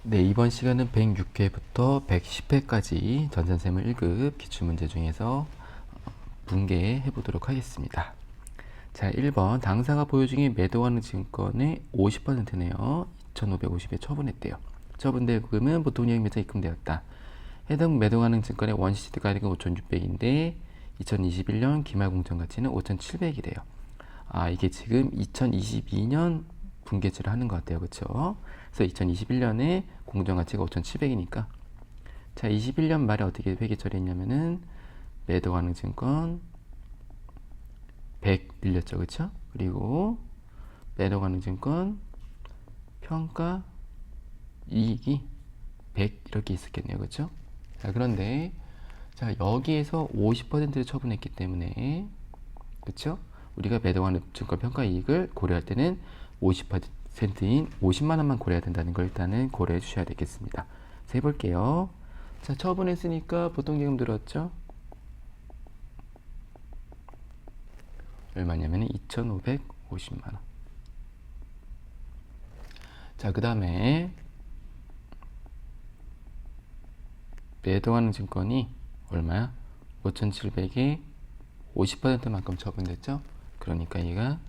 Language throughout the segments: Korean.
네, 이번 시간은 106회부터 110회까지 전산세무 1급 기출문제 중에서 분개해 보도록 하겠습니다. 자, 1번 당사가 보유 중에 매도하는 증권의 50%네요. 2,550에 처분했대요. 처분대금은 보통이익면서 입금되었다. 해당 매도하는 증권의 원시시드 가액은 5,600인데 2021년 기말공정가치는 5,700이래요. 아, 이게 지금 2022년 분개치를 하는 것 같아요. 그쵸? 그래서 2021년에 공정가치가 5,700이니까 자, 21년 말에 어떻게 회계 처리했냐면은 매도 가능 증권 100 빌렸죠. 그쵸? 그리고 매도 가능 증권 평가 이익이 100 이렇게 있었겠네요. 그쵸? 자, 그런데 자, 여기에서 50%를 처분했기 때문에 그쵸? 우리가 매도하는 증권 평가 이익을 고려할 때는 50%인 50만 원만 고려해야 된다는 걸 일단은 고려해 주셔야 되겠습니다. 자, 해볼게요. 자, 처분했으니까 보통기금 들었죠? 얼마냐면 2,550만 원. 자, 그 다음에 매도하는 증권이 얼마야? 5,700에 50%만큼 처분됐죠? 그러니까 얘가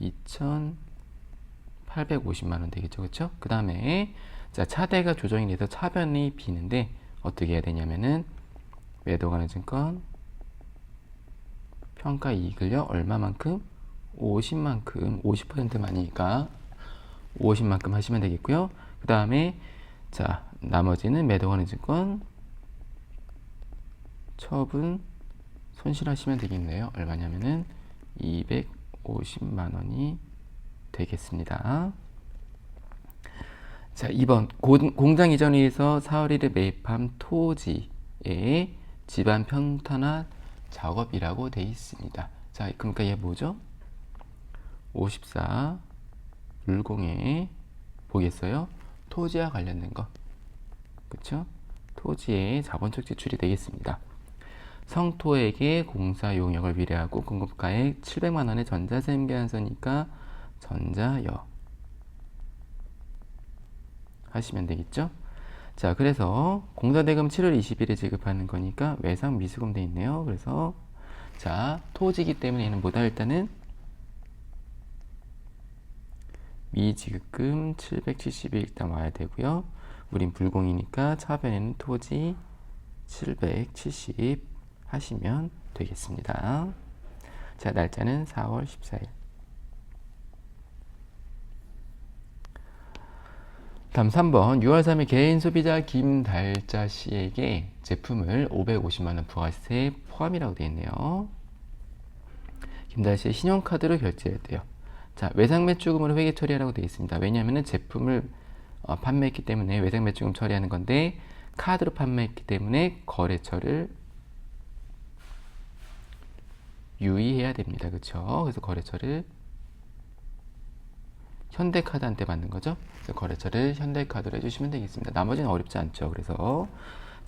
2,850만 원 되겠죠. 그쵸? 그 다음에 자, 차대가 조정이 돼서 차변이 비는데 어떻게 해야 되냐면은 매도가능 증권 평가 이익을요 얼마만큼? 50만큼 50%만이니까 50만큼 하시면 되겠고요. 그 다음에 자, 나머지는 매도가능 증권 처분 손실하시면 되겠네요. 얼마냐면은 250만 원이 되겠습니다. 자, 2번 공장 이전에 의해서 사월 1일 매입한 토지의 집안 평탄화 작업이라고 되어 있습니다. 자, 그러니까 얘 뭐죠? 54 물공에 보겠어요? 토지와 관련된 거. 그쵸? 토지의 자본적 지출이 되겠습니다. 성토에게 공사 용역을 위례하고 공급가액 700만 원의 전자세무 계산서니까 전자여 하시면 되겠죠? 자, 그래서 공사대금 7월 20일에 지급하는 거니까 외상 미수금 돼 있네요. 그래서 자, 토지기 때문에 얘는 뭐다? 일단은 미지급금 770이 일단 와야 되고요. 우린 불공이니까 차변에는 토지 770 하시면 되겠습니다. 자, 날짜는 4월 14일. 다음 3번 6월 3일 개인 소비자 김달자 씨에게 제품을 550만 원 부가세 포함이라고 되어 있네요. 김달자 씨의 신용카드로 결제했대요. 자, 외상매출금으로 회계 처리하라고 되어 있습니다. 왜냐하면 제품을 판매했기 때문에 외상매출금 처리하는 건데 카드로 판매했기 때문에 거래처를 유의해야 됩니다. 그쵸? 그래서 거래처를 현대카드한테 받는 거죠. 그래서 거래처를 현대카드로 해주시면 되겠습니다. 나머지는 어렵지 않죠. 그래서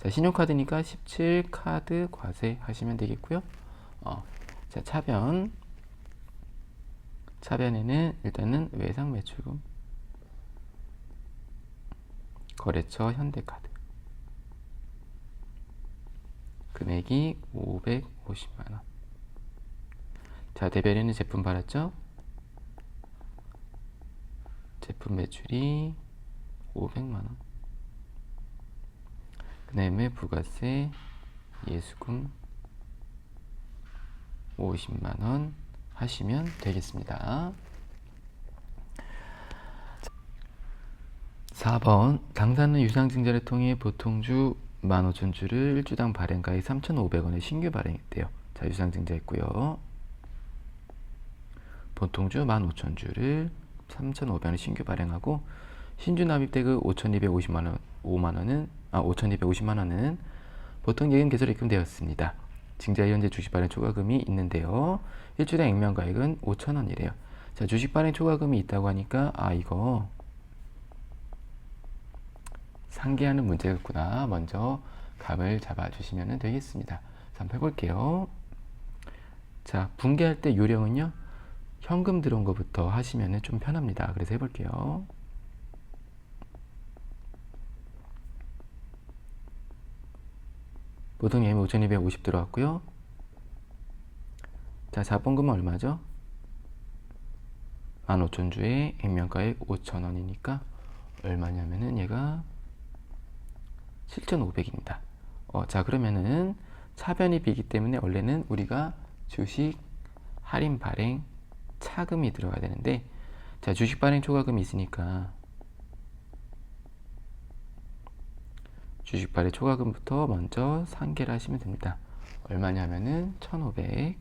자, 신용카드니까 17카드 과세 하시면 되겠고요. 자, 차변에는 일단은 외상매출금 거래처 현대카드 금액이 550만 원. 자, 대별에는 제품 팔았죠? 제품 매출이 500만 원. 그 다음에 부가세 예수금 50만 원 하시면 되겠습니다. 4번 당사는 유상증자를 통해 보통주 15,000주를 일주당 발행가액 3,500원에 신규 발행했대요. 자, 유상증자 했고요. 보통주 15,000주를 3,500원 신규 발행하고 신주 납입대금 5,250만 원은 보통 예금 계좌로 입금되었습니다. 증자의 현재 주식 발행 초과금이 있는데요. 일주당 액면가액은 5,000원이래요. 자, 주식 발행 초과금이 있다고 하니까 이거 상기하는 문제였구나. 먼저 감을 잡아주시면 되겠습니다. 한번 해볼게요. 자, 분개할 때 요령은요. 현금 들어온 것부터 하시면 좀 편합니다. 그래서 해볼게요. 보통예금이 5,250 들어왔고요. 자, 자본금은 얼마죠? 15,000주에 액면가액 5,000원이니까 얼마냐면은 얘가 7,500입니다. 자, 그러면은 차변이비이기 때문에 원래는 우리가 주식 할인 발행 차금이 들어가야 되는데, 자, 주식 발행 초과금이 있으니까 주식 발행 초과금부터 먼저 상계를 하시면 됩니다. 얼마냐면은 1,500.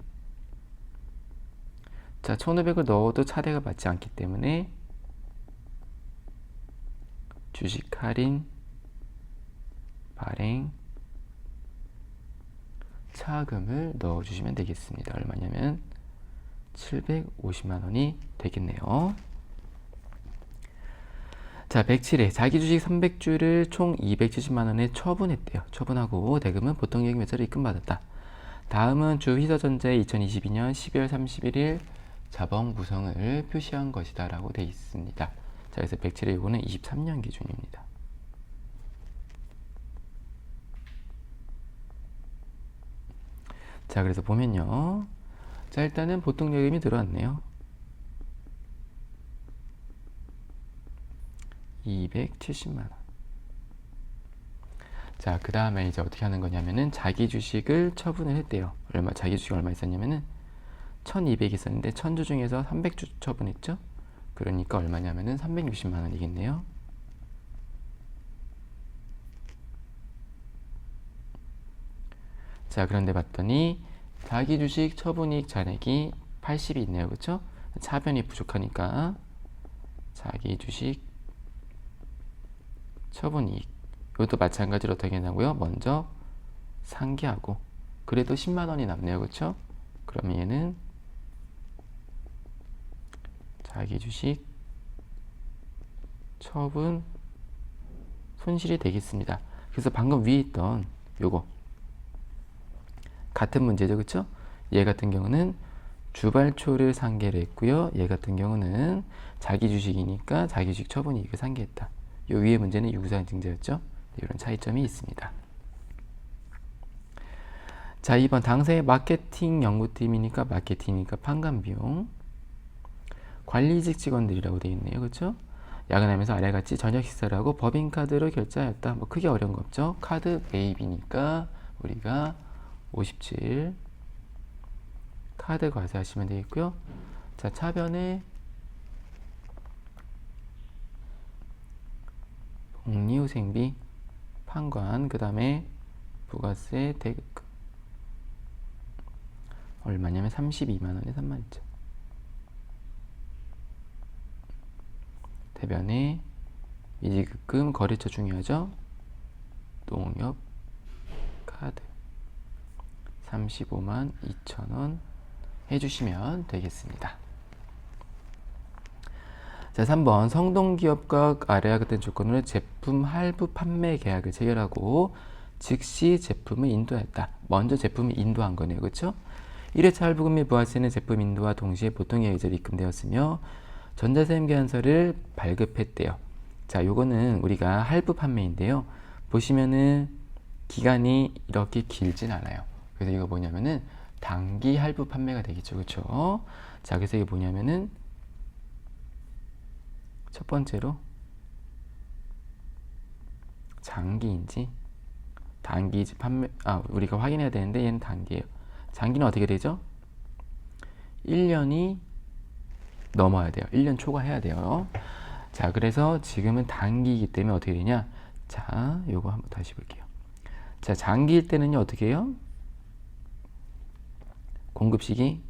자, 1,500을 넣어도 차대가 맞지 않기 때문에 주식 할인 발행 차금을 넣어주시면 되겠습니다. 얼마냐면 750만원이 되겠네요. 자, 107회 자기 주식 300주를 총 270만원에 처분했대요. 처분하고 대금은 보통예금 회사로 입금받았다. 다음은 주휘서전자의 2022년 12월 31일 자본 구성을 표시한 것이다 라고 되어 있습니다. 자, 그래서 107회 이거는 23년 기준입니다. 자, 그래서 보면요. 자, 일단은 보통예금이 들어왔네요. 270만원. 자, 그 다음에 이제 어떻게 하는 거냐면은 자기 주식을 처분을 했대요. 자기 주식 얼마 있었냐면은 1200 있었는데 1000주 중에서 300주 처분했죠. 그러니까 얼마냐면은 360만원이겠네요. 자, 그런데 봤더니 자기 주식 처분이익 잔액이 80이 있네요. 그쵸? 차변이 부족하니까 자기 주식 처분이익, 이것도 마찬가지로 어떻게 하냐고요? 먼저 상기하고, 그래도 10만원이 남네요. 그쵸? 그러면 얘는 자기 주식 처분 손실이 되겠습니다. 그래서 방금 위에 있던 요거 같은 문제죠. 그쵸? 얘 같은 경우는 주발초를 상계를 했고요. 얘 같은 경우는 자기 주식이니까 자기 주식 처분이익을 상계했다. 요 위에 문제는 유구상증자였죠. 이런 차이점이 있습니다. 자, 2번 당사의 마케팅 연구팀이니까 마케팅이니까 판관비용, 관리직 직원들이라고 되어 있네요. 그렇죠? 야근하면서 아래 같이 저녁 식사를 하고 법인카드로 결제하였다. 뭐 크게 어려운 거 없죠. 카드 매입이니까 우리가 57 카드 과세하시면 되겠고요. 자, 차변에 복리후생비, 판관, 그 다음에 부가세 대금 얼마냐면 32만원에 32,000. 대변에 미지급금 거래처 중요하죠. 농협 카드 35만 2천원 해주시면 되겠습니다. 자, 3번 성동기업과 아래와 같은 조건으로 제품 할부 판매 계약을 체결하고 즉시 제품을 인도했다. 먼저 제품을 인도한 거네요. 그렇죠? 1회차 할부금 및 부가세는 제품 인도와 동시에 보통예액제로 입금되었으며 전자세무계산서를 발급했대요. 자, 요거는 우리가 할부 판매인데요. 보시면은 기간이 이렇게 길진 않아요. 그래서 이거 뭐냐면은 단기 할부 판매가 되겠죠. 그렇죠? 자, 그래서 이게 뭐냐면은 첫 번째로 장기인지 단기인지 판매, 우리가 확인해야 되는데 얘는 단기예요. 장기는 어떻게 되죠? 1년이 넘어야 돼요. 1년 초과해야 돼요. 자, 그래서 지금은 단기이기 때문에 어떻게 되냐? 자, 요거 한번 다시 볼게요. 자, 장기일 때는요, 어떻게 해요? 공급 시기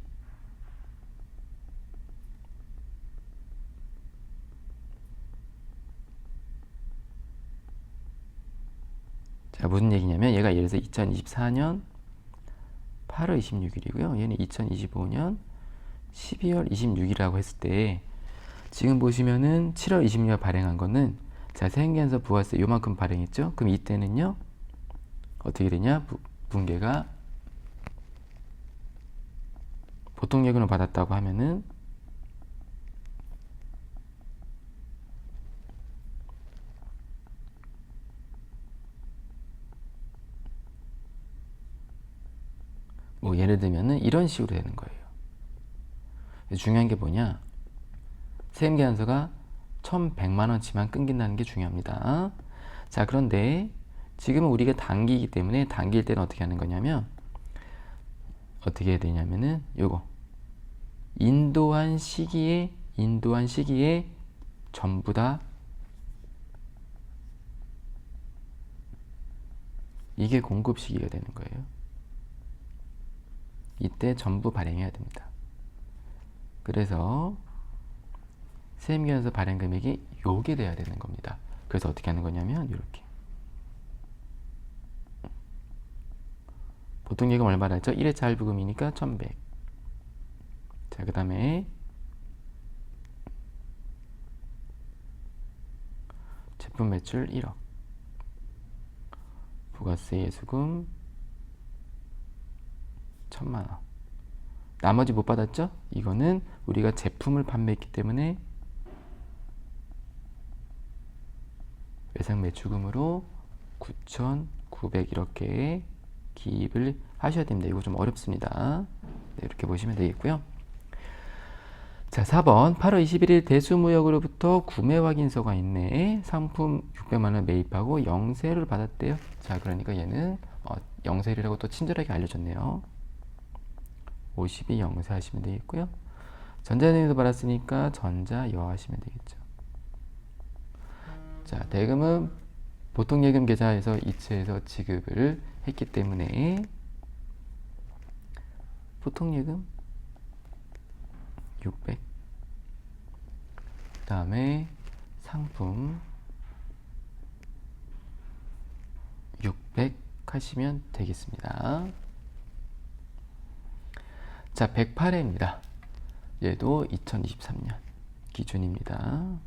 자, 무슨 얘기냐면 얘가 예를 들어서 2024년 8월 26일이고요. 얘는 2025년 12월 26일이라고 했을 때 지금 보시면은 7월 26일 발행한 거는 자, 세금계산서 부가세 요만큼 발행했죠. 그럼 이때는요 어떻게 되냐? 분계가 보통예금을 받았다고 하면은 뭐 예를 들면은 이런 식으로 되는 거예요. 중요한 게 뭐냐? 세임계산서가 1100만원치만 끊긴다는 게 중요합니다. 자, 그런데 지금은 우리가 단기이기 때문에 단기일 때는 어떻게 하는 거냐면 어떻게 해야 되냐면은 요거 인도한 시기에 전부 다 이게 공급 시기가 되는 거예요. 이때 전부 발행해야 됩니다. 그래서 세임계산서 발행 금액이 요게 돼야 되는 겁니다. 그래서 어떻게 하는 거냐면 이렇게 보통 예금 얼마나 했죠? 1회차 할부금이니까 1100. 자, 그 다음에 제품 매출 1억, 부가세 예수금 1000만원. 나머지 못 받았죠? 이거는 우리가 제품을 판매했기 때문에 외상 매출금으로 9,900 이렇게 기입을 하셔야 됩니다. 이거 좀 어렵습니다. 네, 이렇게 보시면 되겠고요. 자, 4번 8월 21일 대수무역으로부터 구매 확인서가 있네. 상품 600만원 매입하고 영세를 받았대요. 자, 그러니까 얘는 영세리라고 또 친절하게 알려줬네요. 52 영세 하시면 되겠고요. 전자대금도 받았으니까 전자여 하시면 되겠죠. 자, 대금은 보통 예금 계좌에서 이체해서 지급을 했기 때문에 보통 예금 600, 그 다음에 상품 600 하시면 되겠습니다. 자, 108회입니다. 얘도 2023년 기준입니다.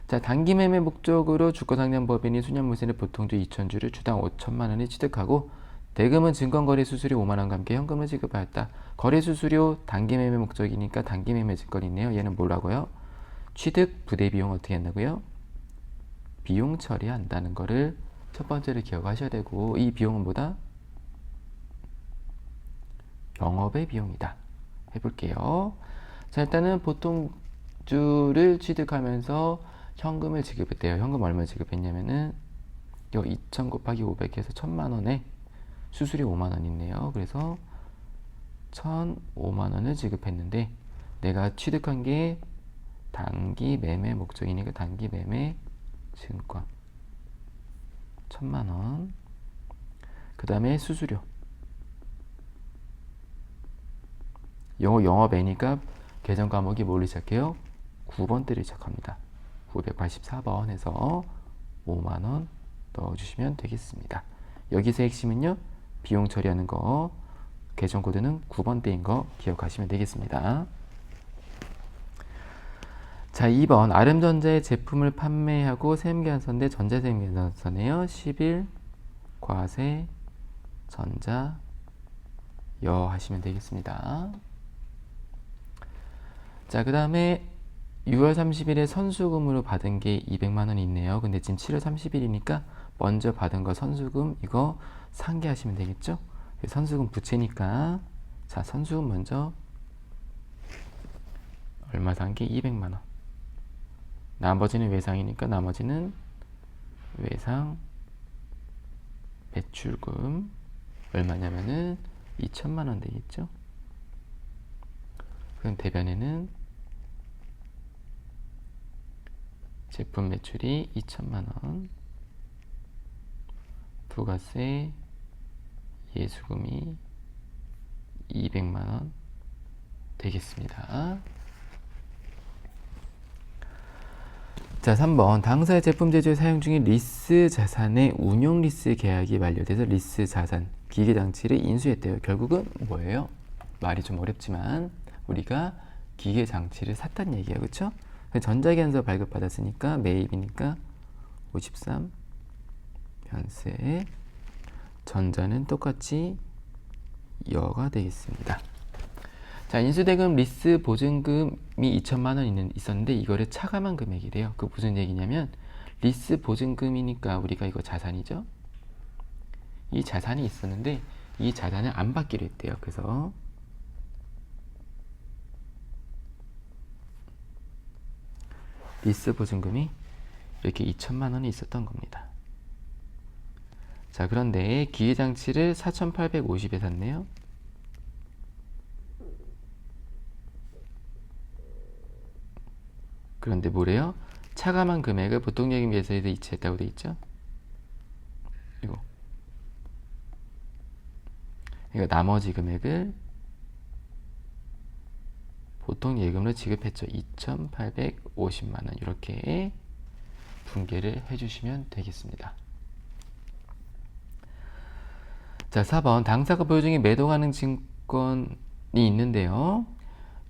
자, 단기 매매 목적으로 주가상장법인이 수년무세는 보통주 2000주를 주당 5천만원에 취득하고 대금은 증권거래 수수료 5만원과 함께 현금을 지급하였다. 거래 수수료 단기 매매 목적이니까 단기 매매 증권이네요. 얘는 뭐라고요? 취득 부대 비용 어떻게 한다고요? 비용 처리한다는 거를 첫 번째로 기억하셔야 되고, 이 비용은 뭐다? 영업의 비용이다. 해볼게요. 자, 일단은 보통주를 취득하면서 현금을 지급했대요. 현금 얼마 지급했냐면은 요 2000 곱하기 500 해서 1000만원에 수수료 5만원 있네요. 그래서 1005만원을 지급했는데 내가 취득한 게 단기 매매 목적이니까 단기 매매 증권 1000만원, 그 다음에 수수료 영업애니까 계정 과목이 뭘로 시작해요? 9번대를 시작합니다. 984번 해서 5만원 넣어주시면 되겠습니다. 여기서 핵심은요, 비용 처리하는 거, 계정 코드는 9번대인 거 기억하시면 되겠습니다. 자, 2번 아름전자의 제품을 판매하고 세임계산서인데 전자세임계산서네요. 10일 과세 전자 여 하시면 되겠습니다. 자, 그 다음에 6월 30일에 선수금으로 받은 게 200만원이 있네요. 근데 지금 7월 30일이니까 먼저 받은 거 선수금 이거 상기하시면 되겠죠? 선수금 부채니까 자, 선수금 먼저 얼마 상기? 200만원. 나머지는 외상이니까 나머지는 외상 매출금 얼마냐면은 2천만원 되겠죠? 그럼 대변에는 제품 매출이 2천만원, 부가세 예수금이 200만원 되겠습니다. 자, 3번 당사의 제품 제조에 사용 중인 리스 자산의 운용 리스 계약이 만료돼서 리스 자산 기계장치를 인수했대요. 결국은 뭐예요? 말이 좀 어렵지만 우리가 기계장치를 샀다는 얘기야, 그쵸? 전자계산서 발급받았으니까 매입이니까 53 변세, 전자는 똑같이 여가 되겠습니다. 자, 인수대금 리스 보증금이 2천만원 있었는데 이거를 차감한 금액이래요. 그 무슨 얘기냐면 리스 보증금이니까 우리가 이거 자산이죠. 이 자산이 있었는데 이 자산을 안 받기로 했대요. 그래서 리스 보증금이 이렇게 2천만 원이 있었던 겁니다. 자, 그런데 기계장치를 4,850에 샀네요. 그런데 뭐래요? 차감한 금액을 보통예금 계산에서 이체했다고 돼 있죠? 이거 나머지 금액을 보통 예금으로 지급했죠. 2,850만 원 이렇게 분개를 해주시면 되겠습니다. 자, 4번 당사가 보유 중에 매도 가능 증권이 있는데요.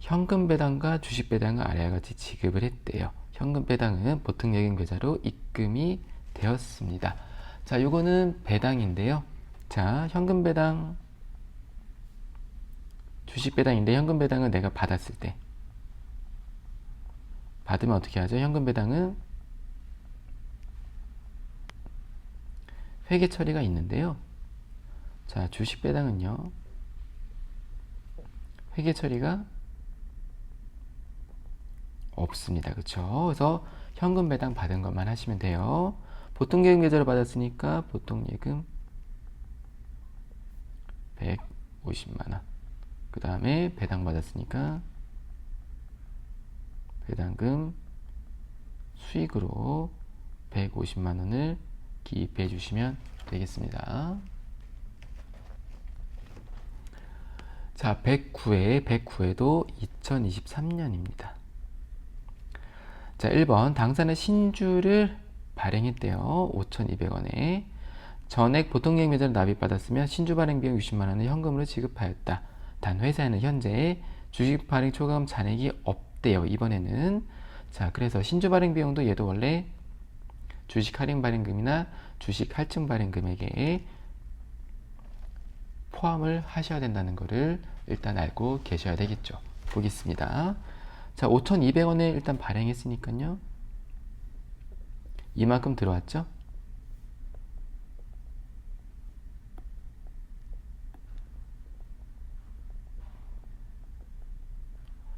현금 배당과 주식 배당을 아래와 같이 지급을 했대요. 현금 배당은 보통 예금 계좌로 입금이 되었습니다. 자, 요거는 배당인데요. 자, 현금 배당, 주식 배당인데 현금 배당은 내가 받았을 때 받으면 어떻게 하죠? 현금 배당은 회계 처리가 있는데요. 자, 주식 배당은요. 회계 처리가 없습니다. 그쵸? 그래서 현금 배당 받은 것만 하시면 돼요. 보통 예금 계좌로 받았으니까 보통 예금 150만 원. 그 다음에 배당 받았으니까 배당금 수익으로 150만 원을 기입해 주시면 되겠습니다. 자, 109회도 2023년입니다. 자, 1번 당사는 신주를 발행했대요. 5,200원에 전액 보통예금 계좌로 납입받았으며 신주 발행 비용 60만 원을 현금으로 지급하였다. 단 회사에는 현재 주식 발행 초과금 잔액이 없대요. 이번에는. 자, 그래서 신주 발행 비용도 얘도 원래 주식 할인 발행금이나 주식 할증 발행금액에 포함을 하셔야 된다는 것을 일단 알고 계셔야 되겠죠. 보겠습니다. 자, 5,200원에 일단 발행했으니까요. 이만큼 들어왔죠?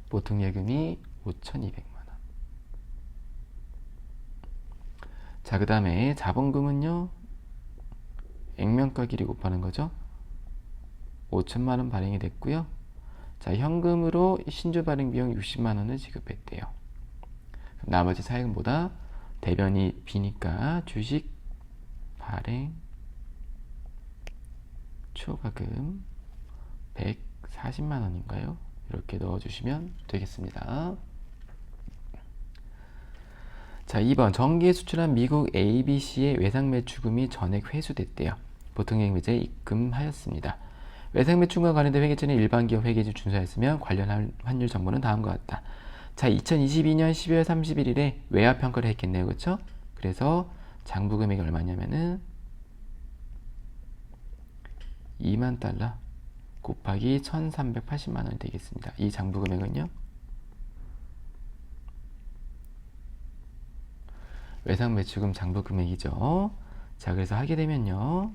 보통 예금이 5,200만 원. 자, 그 다음에 자본금은요. 액면가 길이 곱하는 거죠. 5천만 원 발행이 됐고요. 자, 현금으로 신주 발행 비용 60만 원을 지급했대요. 나머지 사익은보다 대변이 비니까 주식 발행 초과금 140만 원인가요? 이렇게 넣어주시면 되겠습니다. 자, 2번 정기에 수출한 미국 ABC의 외상 매출금이 전액 회수됐대요. 보통예금 계좌에 입금하였습니다. 외상 매출과 관련된 회계처는 일반 기업 회계를 준수하였으며 관련 환율 정보는 다음과 같다. 자, 2022년 12월 31일에 외화 평가를 했겠네요. 그렇죠? 그래서 장부 금액이 얼마냐면은 2만 달러 곱하기 1,380만 원이 되겠습니다. 이 장부 금액은요. 외상 매출금 장부 금액이죠. 자, 그래서 하게 되면요.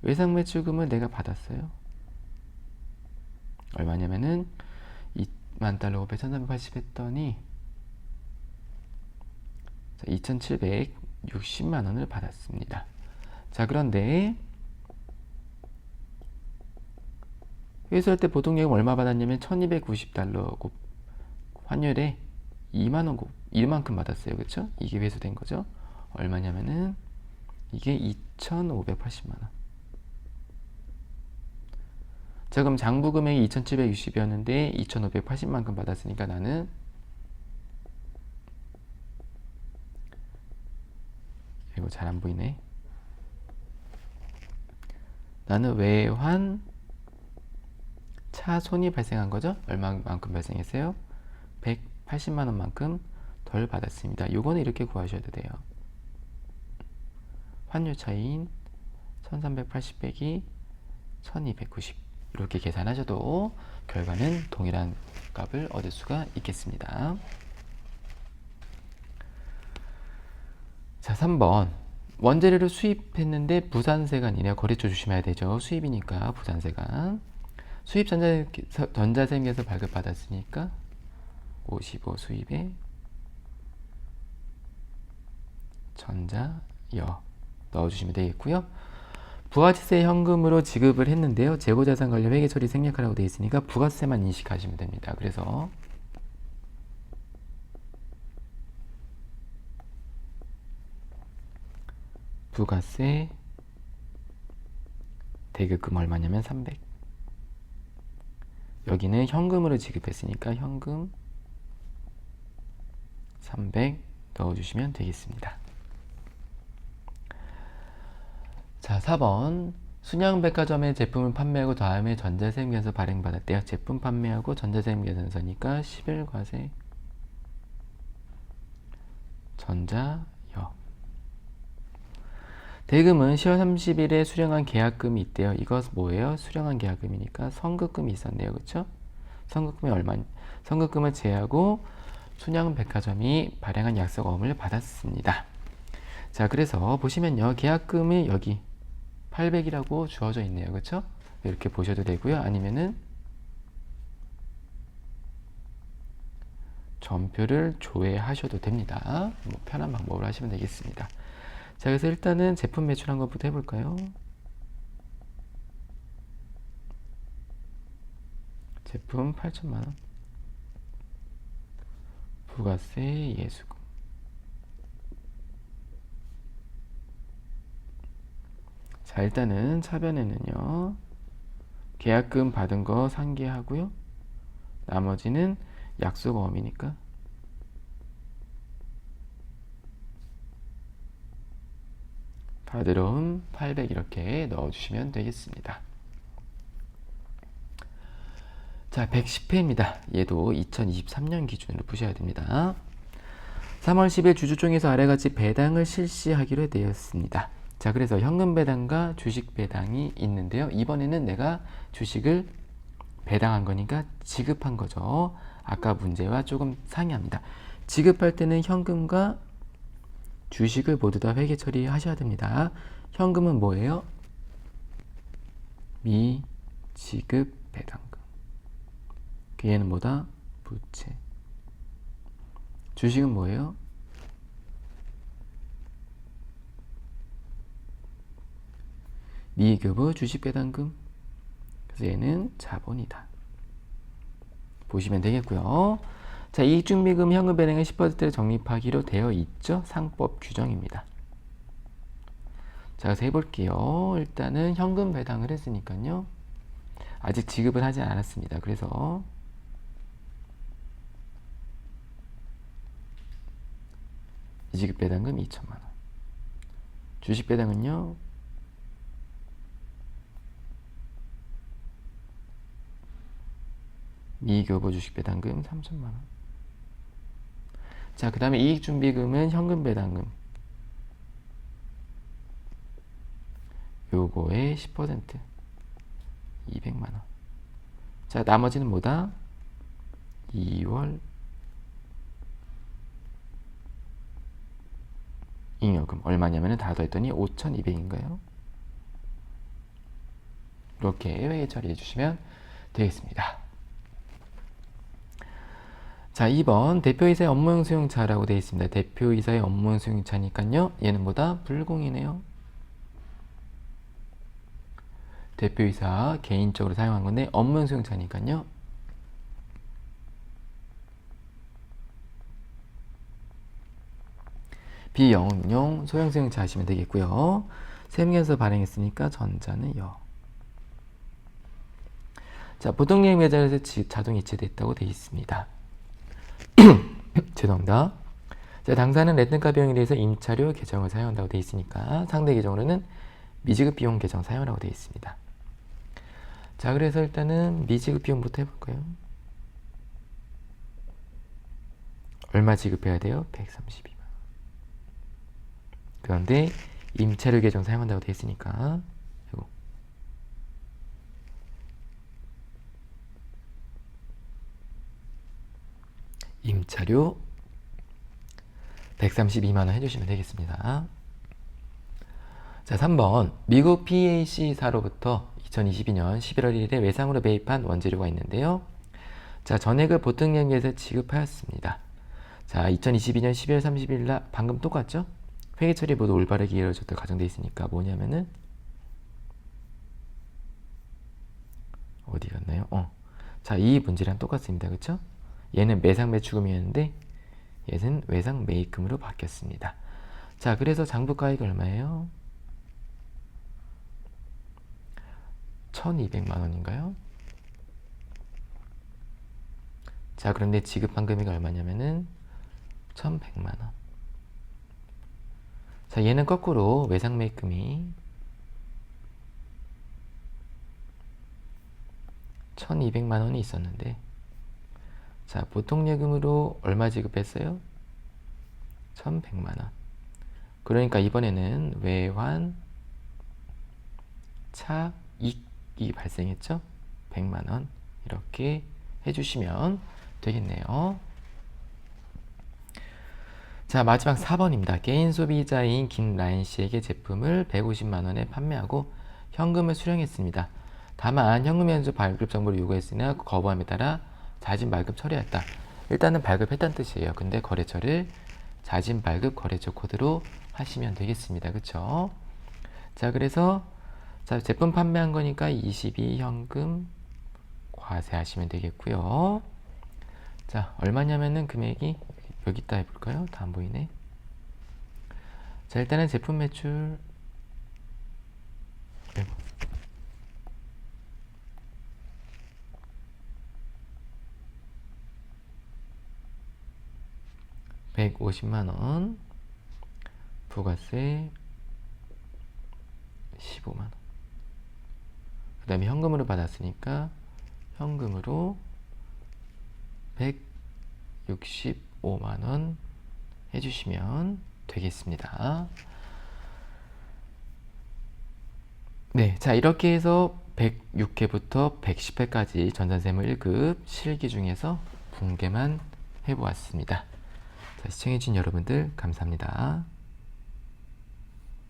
외상 매출금을 내가 받았어요. 얼마냐면은 2만 달러 곱해 1,380 했더니 2,760만 원을 받았습니다. 자, 그런데 회수할 때 보통 예금 얼마 받았냐면 1,290달러 곱 환율에 2만 원 곱 이만큼 받았어요. 그렇죠? 이게 회수된 거죠. 얼마냐면은 이게 2,580만 원. 자, 그럼 장부 금액이 2,760이었는데 2,580만큼 받았으니까 나는 이거 잘 안 보이네. 나는 외환 차손이 발생한 거죠. 얼마만큼 발생했어요? 180만 원만큼 덜 받았습니다. 요거는 이렇게 구하셔도 돼요. 환율 차이인 1380 빼기 1290 이렇게 계산하셔도 결과는 동일한 값을 얻을 수가 있겠습니다. 자, 3번 원재료를 수입했는데 부산세관이네요. 거래처 조심해야 되죠. 수입이니까 부산세관. 수입 전자세금에서 발급받았으니까 55 수입에 전자여 넣어주시면 되겠고요. 부가세 현금으로 지급을 했는데요. 재고자산 관련 회계 처리 생략하라고 되어 있으니까 부가세만 인식하시면 됩니다. 그래서 부가세 대급금 얼마냐면 300. 여기는 현금으로 지급했으니까 현금 300 넣어주시면 되겠습니다. 자, 4번 순양백화점에 제품을 판매하고 다음에 전자세금에서 발행받았대요. 제품 판매하고 전자세금 계산서니까 11과세 전자여. 대금은 10월 30일에 수령한 계약금이 있대요. 이것 뭐예요? 수령한 계약금이니까 선급금이 있었네요. 그렇죠? 선급금이 얼마? 선급금을 제하고 순양백화점이 발행한 약속어음을 받았습니다. 자, 그래서 보시면요. 계약금이 여기 800이라고 주어져 있네요. 그렇죠? 이렇게 보셔도 되고요. 아니면은 전표를 조회하셔도 됩니다. 뭐 편한 방법으로 하시면 되겠습니다. 자, 그래서 일단은 제품 매출한 것부터 해볼까요? 제품 8천만원. 부가세 예수금. 자, 일단은 차변에는요. 계약금 받은 거 상기하고요. 나머지는 약속어음이니까 받으러온 800 이렇게 넣어주시면 되겠습니다. 자, 110회입니다. 얘도 2023년 기준으로 푸셔야 됩니다. 3월 10일 주주총회에서 아래같이 배당을 실시하기로 되었습니다. 자, 그래서 현금 배당과 주식 배당이 있는데요. 이번에는 내가 주식을 배당한 거니까 지급한 거죠. 아까 문제와 조금 상이합니다. 지급할 때는 현금과 주식을 모두 다 회계 처리하셔야 됩니다. 현금은 뭐예요? 미지급 배당금. 얘는 뭐다? 부채. 주식은 뭐예요? 미교부 주식 배당금. 그래서 얘는 자본이다. 보시면 되겠고요. 자, 이익준비금 현금 배당은 10%를 적립하기로 되어 있죠. 상법 규정입니다. 자, 그래서 해볼게요. 일단은 현금 배당을 했으니까요. 아직 지급을 하지 않았습니다. 그래서 이지급 배당금 2천만원. 주식 배당은요. 미교부 주식 배당금 3천만원. 자, 그 다음에 이익준비금은 현금 배당금. 요거의 10% 200만원. 자, 나머지는 뭐다? 2월 잉여금 얼마냐면 다 더했더니 5,200인가요? 이렇게 회계 처리해 주시면 되겠습니다. 자, 2번 대표이사의 업무용 수용차라고 되어 있습니다. 대표이사의 업무용 수용차니까요. 얘는 뭐다? 불공이네요. 대표이사 개인적으로 사용한 건데 업무용 수용차니까요. 비영업용 소형 수용차 하시면 되겠고요. 세무에서 발행했으니까 전자는 여. 자, 보통여행 매장에서 자동 이체됐다고 되어 있습니다. 죄송합니다. 자, 당사는 렌트카 비용에 대해서 임차료 계정을 사용한다고 되어 있으니까 상대 계정으로는 미지급 비용 계정 사용하라고 되어 있습니다. 자, 그래서 일단은 미지급 비용부터 해볼까요? 얼마 지급해야 돼요? 132만. 그런데 임차료 계정 사용한다고 되어 있으니까 이거. 임차료 132만원 해주시면 되겠습니다. 자, 3번. 미국 PAC사로부터 2022년 11월 1일에 외상으로 매입한 원재료가 있는데요. 자, 전액을 보통연계에서 지급하였습니다. 자, 2022년 12월 30일 날 방금 똑같죠? 회계 처리 모두 올바르게 이루어졌다 가정되어 있으니까 뭐냐면은 어디 갔나요? 자, 이 문제랑 똑같습니다. 그쵸? 얘는 매상 매출금이었는데 얘는 외상 매입금으로 바뀌었습니다. 자, 그래서 장부가액이 얼마예요? 1200만 원인가요? 자, 그런데 지급한 금액이 얼마냐면은 1100만 원. 자, 얘는 거꾸로 외상 매입금이 1200만 원이 있었는데, 자, 보통 예금으로 얼마 지급했어요? 1100만 원. 그러니까 이번에는 외환 차익이 발생했죠? 100만 원. 이렇게 해주시면 되겠네요. 자, 마지막 4번입니다. 개인 소비자인 김라인 씨에게 제품을 150만 원에 판매하고 현금을 수령했습니다. 다만 현금 연수 발급 정보를 요구했으나 거부함에 따라 자진 발급 처리했다. 일단은 발급했다는 뜻이에요. 근데 거래처를 자진 발급 거래처 코드로 하시면 되겠습니다. 그쵸? 자, 그래서 자, 제품 판매한 거니까 22 현금 과세 하시면 되겠고요. 자, 얼마냐면은 금액이 여기다 해볼까요? 다 안 보이네. 자, 일단은 제품 매출 150만 원, 부가세 15만 원. 그 다음에 현금으로 받았으니까 현금으로 165만 원 해주시면 되겠습니다. 네, 자, 이렇게 해서 106회부터 110회까지 전산세무 1급 실기 중에서 붕괴만 해보았습니다. 자, 시청해주신 여러분들 감사합니다.